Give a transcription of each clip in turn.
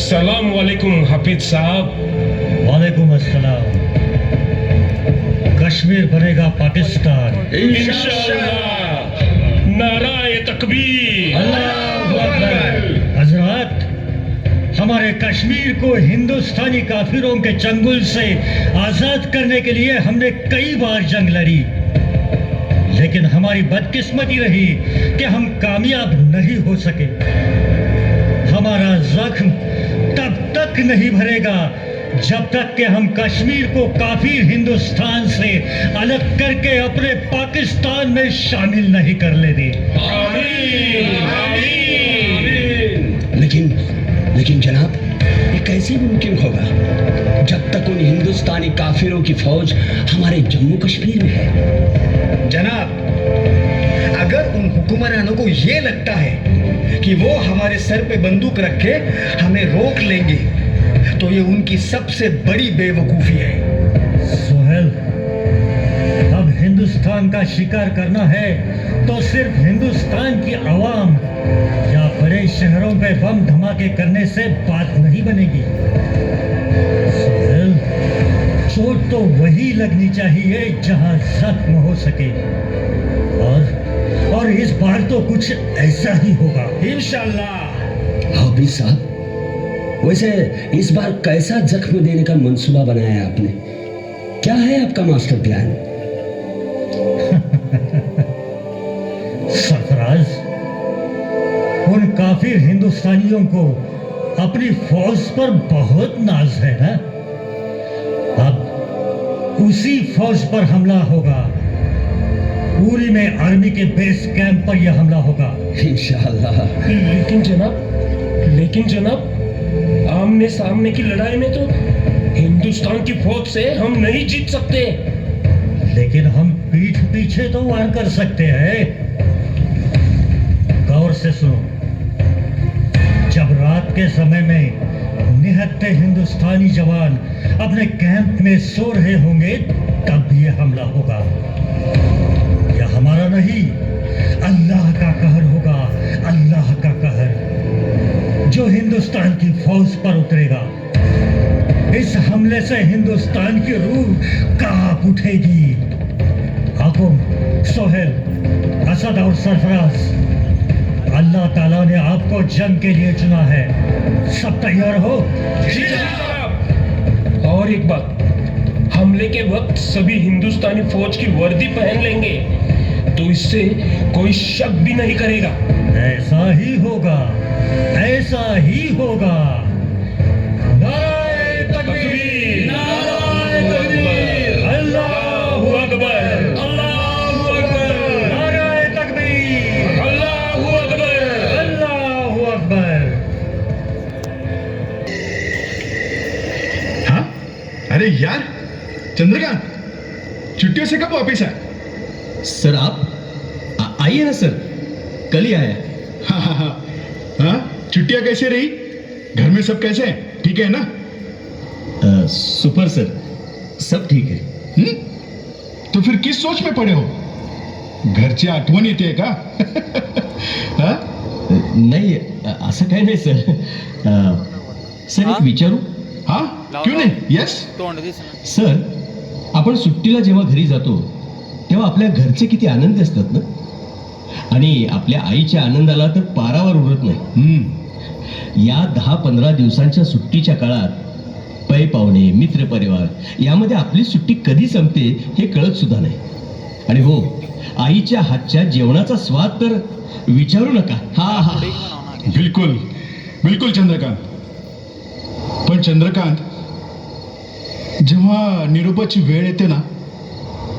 सलाम वालेकुम हाफिज साहब। वालेकुम अस्सलाम। कश्मीर बनेगा पाकिस्तान इंशाअल्लाह। नाराए तकबीर। अल्लाहु अकबर। हजरत, हमारे कश्मीर को हिंदुस्तानी काफिरों के चंगुल से आजाद करने के लिए हमने कई बार जंग लड़ी, लेकिन हमारी बदकिस्मती रही कि हम कामयाब नहीं हो सके। हमारा जख्म तब तक नहीं भरेगा जब तक कि हम कश्मीर को काफिर हिंदुस्तान से अलग करके अपने पाकिस्तान में शामिल नहीं कर लेते। आमीन आमीन। लेकिन जनाब, ये कैसे मुमकिन होगा जब तक उन हिंदुस्तानी काफिरों की फौज हमारे जम्मू कश्मीर में है? जनाब, अगर उन हुक्मरानों को ये लगता है कि वो हमारे सर पे बंदूक रख के हमें रोक लेंगे, तो ये उनकी सबसे बड़ी बेवकूफी है। सोहेल, अब हिंदुस्तान का शिकार करना है तो सिर्फ हिंदुस्तान की आवाम या बड़े शहरों पे बम धमाके करने से बात नहीं बनेगी। सोहेल, चोट तो वही लगनी चाहिए जहां जख्म हो सके, और इस बार तो कुछ ऐसा ही होगा इंशाअल्लाह। हाफिज साहब, वैसे इस बार कैसा जख्म देने का मंसूबा बनाया है आपने? क्या है आपका मास्टर प्लान? सरफराज, उन काफिर हिंदुस्तानियों को अपनी फौज पर बहुत नाज है ना। अब उसी फौज पर हमला होगा। पूरी में आर्मी के बेस कैंप पर यह हमला होगा इंशाअल्लाह। लेकिन जनाब, आमने सामने की लड़ाई में तो हिंदुस्तान की फौज से हम नहीं जीत सकते। लेकिन हम पीठ पीछे तो वार कर सकते हैं। गौर से सुनो, जब रात के समय में निहत्थे हिंदुस्तानी जवान अपने कैंप में सो रहे होंगे, तब यह हमला होगा। यह हमारा नहीं, अल्लाह का कहर होगा। अल्लाह का कहर जो हिंदुस्तान की फौज पर उतरेगा। इस हमले से हिंदुस्तान की रूह कांप उठेगी। हाकुम, सोहेल, असद और सरफराज, अल्लाह ताला ने आपको जंग के लिए चुना है। सब तैयार हो? जी जनाब। और एक बात, हमले के वक्त सभी हिंदुस्तानी फौज की वर्दी पहन लेंगे, तो इससे कोई शक भी नहीं करेगा। ऐसा ही होगा, ऐसा ही होगा। नाराए तकबीर, नाराए तकबीर, अल्लाहु अकबर, अल्लाहु अकबर, नाराए तकबीर, अल्लाहु अकबर, अल्लाहु अकबर। हाँ? अरे यार, चंद्रकांत, छुट्टियों से कब वापिस आए? सर आप आइए ना सर, कल ही आया। हाँ, छुट्टियां कैसे रही? घर में सब कैसे हैं? ठीक है ना? सुपर सर, सब ठीक है। तो फिर किस सोच में पड़े हो? घरची आठवण येते का? हाँ? नाही, असं काही नाही सर. सर एक विचारू? हाँ, क्यों नाही? यस सर, आपण सुट्टीला जेव्हा घरी जातो तेव्हा आपल्या घरचे किती आनंदी असतात ना, आणि आपल्या आईच्या आनंदाला तर पारावर उरत नाही. या 10-15 दिवसांच्या सुट्टीच्या काळात पै पाहुणे, मित्रपरिवार यामध्ये आपली सुट्टी कधी संपते हे कळत सुद्धा नाही. आणि हो, आईच्या हातच्या जेवणाचा स्वाद तर विचारू नका. हा हा, बिलकुल बिलकुल चंद्रकांत. पण चंद्रकांत, जेव्हा निरोपाची वेळ येते ना,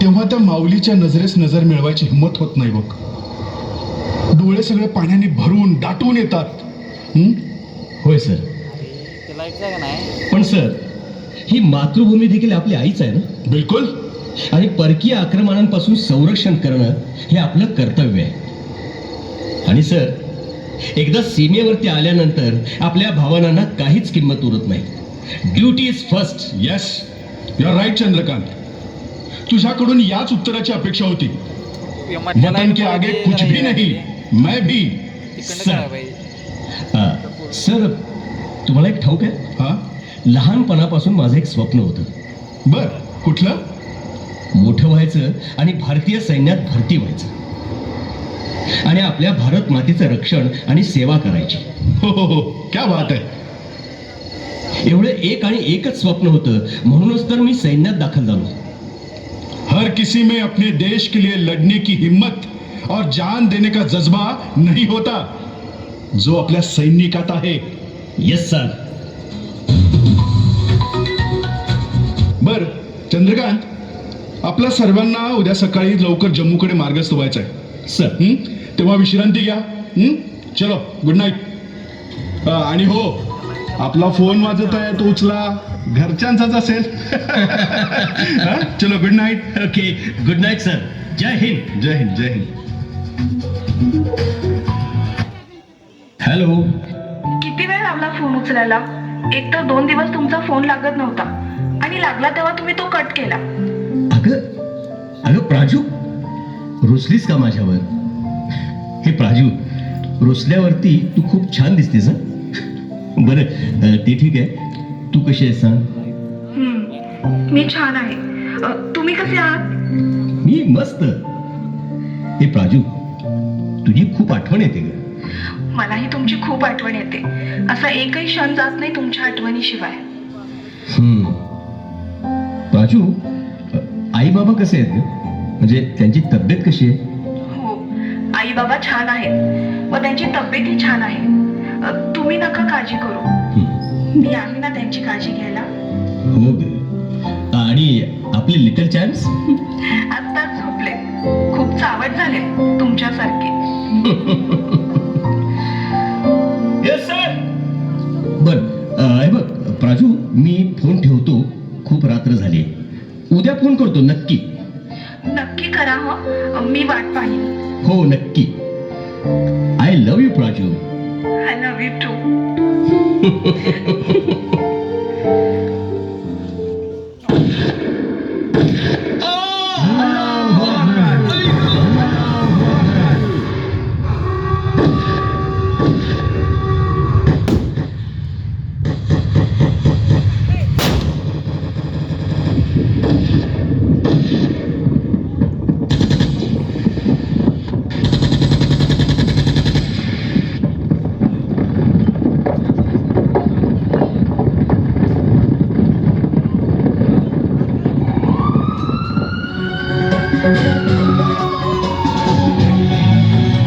तेव्हा त्या माऊलीच्या नजरेस नजर मिळवायची हिंमत होत नाही बघ. डोळे सगळे पाण्याने भरून दाटून येतात. होय सर. पण सर, ही मातृभूमी देखील आपली आईच आहे ना. बिलकुल. आणि परकीय आक्रमणांपासून संरक्षण करणं हे आपलं कर्तव्य आहे. आणि सर, एकदा सीमेवरती आल्यानंतर आपल्या भावनांना काहीच किंमत उरत नाही. Duty is first. Yes, you are right Chandrakant. तुझ्याकडून याच उत्तराची अपेक्षा होती. वतन के आगे कुछ भी नहीं, मैं भी. सर, तुम्हाला एक ठाऊक आहे, हा लहानपणापासून माझं एक स्वप्न होतं. बर, कुठलं? मोठं व्हायचं आणि भारतीय सैन्यात भरती व्हायचं आणि आपल्या भारत मातेचं रक्षण आणि सेवा करायची. हो, क्या बात आहे. एवढं एक आणि एकच स्वप्न होतं, म्हणूनच तर मी सैन्यात दाखल झालो. हर किसी में अपने देश के लिए लड़ने की हिम्मत और जान देने का जज्बा नहीं होता जो आपल्या सैनिकात आहे. Yes sir. बर चंद्रकांत, आपल्या सर्वांना उद्या सकाळी लवकर जम्मूकडे मार्गस्थ व्हायचं आहे. सर. तेव्हा विश्रांती घ्या. चलो, गुड नाईट. आणि हो, आपला फोन वाजत आहे तो उचला, घरच्यांचाच असेल. हा? चलो, good night. Okay, good night sir. जय हिंद. जय हिंद. जय हिंद. हॅलो. किती वेळ लागला फोन उचलायला? एक तर 2 दिवस तुमचा फोन लागत नव्हता आणि लागला तेव्हा तुम्ही तो कट केला. अगं प्राजू, रुसलीस का माझ्यावर? हे प्राजू, रुसल्यावरती तू खूप छान दिसतेस. बरं, ते ठीक आहे. तू कशी आहेस सांग? मी छान आहे. तुम्ही कसे आहात? मी मस्त. हे प्राजू, तुझी खूप आठवण येते ग. मलाही तुमची खूप आठवण येते. असा एकही क्षण जात नाही तुमच्या आठवणीशिवाय. प्राजू, आई बाबा कसे आहेत ग? म्हणजे त्यांची तब्येत कशी आहे? हो, आई बाबा छान आहेत व त्यांची तब्येतही छान आहे. तुम्ही नका काळजी करू. मी आहे ना त्यांची काळजी घ्यायला. हो ग. आणि आपले लिटल चॅम्प्स? आत्ताच झोपले. खूप चावट झाले तुमच्यासारखे. Yes sir. बर, हे बघ प्राजू, मी फोन ठेवतो. खूप रात्र झाली. उद्या फोन करतो नक्की. नक्की करा. हं, मी वाट पाहिन. हो, नक्की. I love you Praju. I love you too.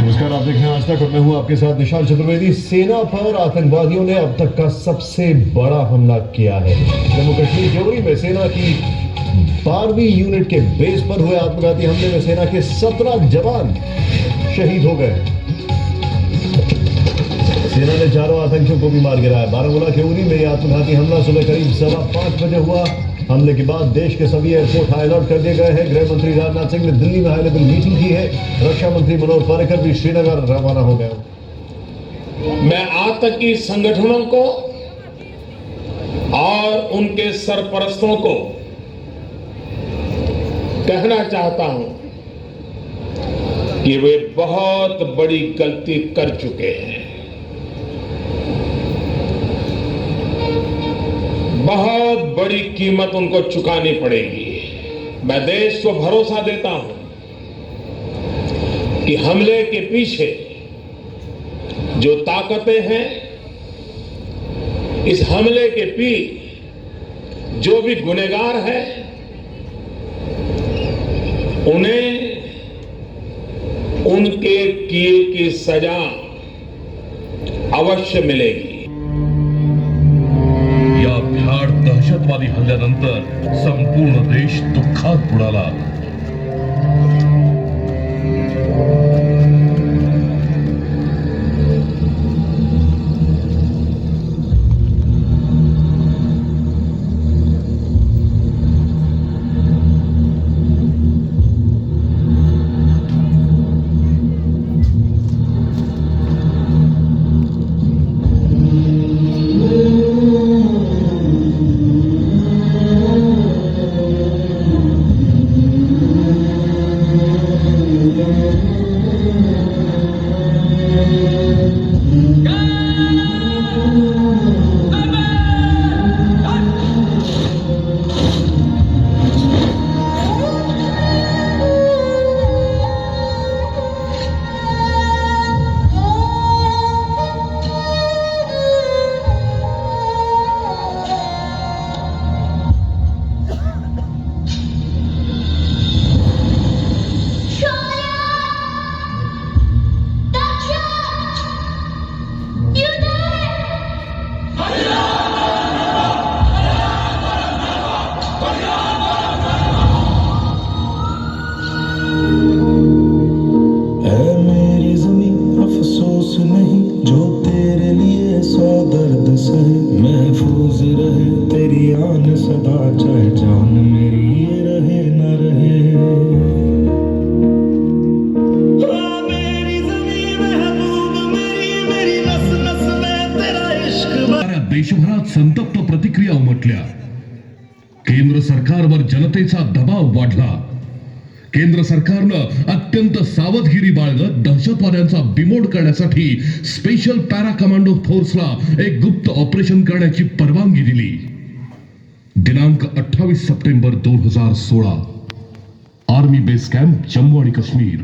नमस्कार, आप देख रहे हैं आज तक और मैं हूं आपके साथ निशान चतुर्वेदी. सेना पर आतंकवादियों ने अब तक का सबसे बड़ा हमला किया है. जम्मू कश्मीर जोरी में सेना की 12वीं यूनिट के बेस पर हुए आत्मघाती हमले में सेना के 17 जवान शहीद हो गए. सेना ने 4 आतंकियों को भी मार गिराया. बारामूला के उरी में यह आत्मघाती हमला सुबह करीब 5:15 बजे हुआ. हमले के बाद देश के सभी एयरपोर्ट हाई अलर्ट कर दिए गए हैं. गृह मंत्री राजनाथ सिंह ने दिल्ली में हाई लेवल मीटिंग की है. रक्षा मंत्री मनोहर पर्रिकर भी श्रीनगर रवाना हो गए. मैं आतंकी संगठनों को और उनके सरपरस्तों को कहना चाहता हूं कि वे बहुत बड़ी गलती कर चुके हैं. बहुत बड़ी कीमत उनको चुकानी पड़ेगी. मैं देश को भरोसा देता हूं कि हमले के पीछे जो ताकतें हैं, इस हमले के पीछे जो भी गुनहगार हैं, उन्हें उनके किए की सजा अवश्य मिलेगी. या भ्याड दहशतवादी हल्ल्यानंतर संपूर्ण देश दुःखात बुडाला. जान सदा, चाहे जान मेरी ये रहे न रहे। मेरी ज़मीन महबूब मेरी, मेरी नस नस में तेरा इश्क। साऱ्या देशभरात संतप्त प्रतिक्रिया उमटल्या. केंद्र सरकारवर जनतेचा दबाव वाढला. केंद्र सरकारनं अत्यंत सावधगिरी बाळगत दहशतवाद्यांचा बिमोड करण्यासाठी स्पेशल पॅरा कमांडो फोर्सला एक गुप्त ऑपरेशन करण्याची परवानगी दिली. दिनांक 28 September 2016 army base camp Jammu आणि काश्मीर.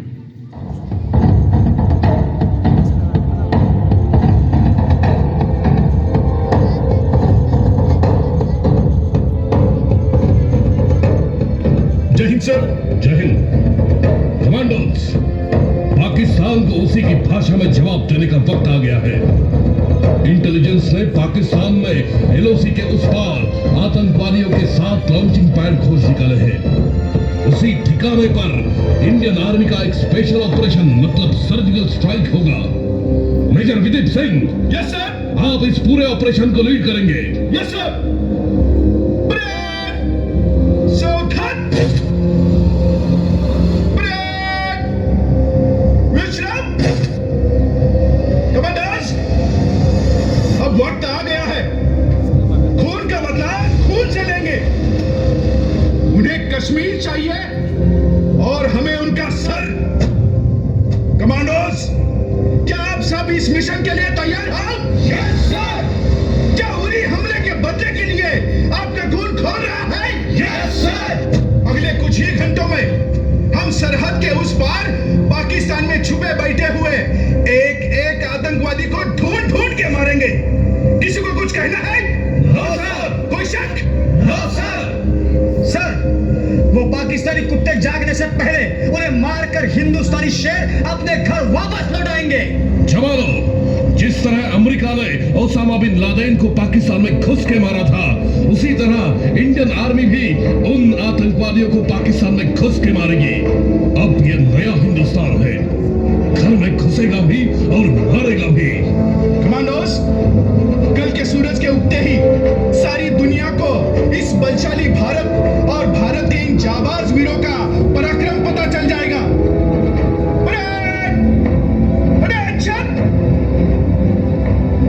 जय हिंद सर. जय हिंद. कमांडोज, पाकिस्तान को उसी की भाषा में जवाब देने का वक्त आ गया है. इंटेलिजेंस ने पाकिस्तान में एलओसी के उस पार आतंकवादियों के 7 लॉन्चिंग पैड खोज निकाले हैं. उसी ठिकाने पर इंडियन आर्मी का एक स्पेशल ऑपरेशन मतलब सर्जिकल स्ट्राइक होगा. मेजर विदित सिंह. Yes sir. आप इस पूरे ऑपरेशन को लीड करेंगे. Yes sir. वक्त आ गया है. खून का बदला खून से लेंगे. उन्हें कश्मीर चाहिए और हमें उनका सर. कमांडोज, क्या आप सब इस मिशन के लिए तैयार हैं? Yes sir. क्या उरी हमले के बदले के लिए आपका खून खोल रहा है? Yes sir. अगले कुछ ही घंटों में हम सरहद के उस पार पाकिस्तान में छुपे बैठे हुए एक एक आतंकवादी को ढूंढ ढूंढ के मारेंगे. किसी को कुछ कहना है? No sir. कोई शक? No sir. सर, वो पाकिस्तानी कुत्ते जागने से पहले उन्हें मारकर हिंदुस्तानी शेर अपने घर वापस लौटाएंगे. जवानों, जिस तरह अमेरिका ने ओसामा बिन लादेन को पाकिस्तान में घुस के मारा था, उसी तरह इंडियन आर्मी भी उन आतंकवादियों को पाकिस्तान में घुस के मारेगी. अब ये नया हिंदुस्तान है. घर में घुसेगा भी और मारेगा भी. कमांडोज, कल के सूरज के उगते ही सारी दुनिया को इस बलशाली भारत और भारत के इन जाबाज वीरों का पराक्रम पता चल जाएगा.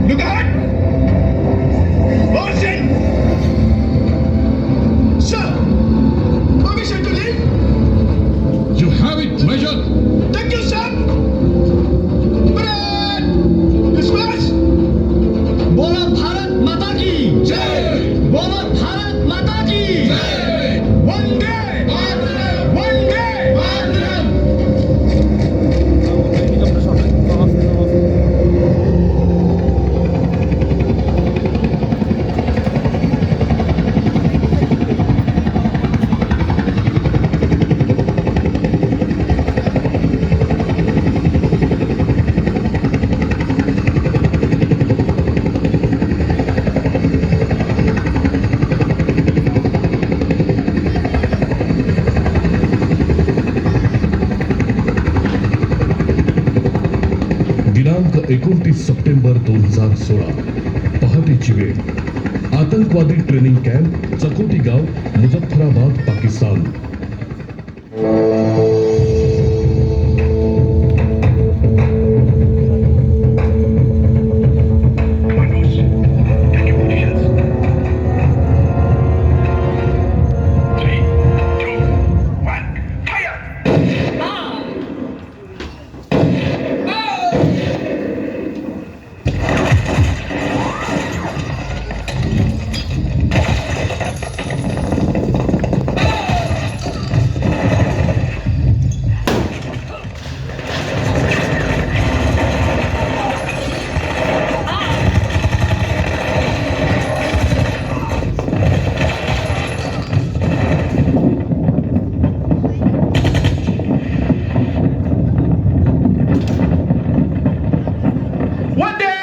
Look out! Motion! Sir, permission to leave? You have it, Major. Thank you, sir. Parade! Disperse! बोलो भारत माता की जय. बोलो भारत माता की जय. वंदे मातरम. वंदे मातरम. दिनांक 29 सप्टेंबर 2016 पहाटेची वेळ. आतंकवादी ट्रेनिंग कॅम्प चकोटी गाव, मुझफ्फराबाद, पाकिस्तान. One day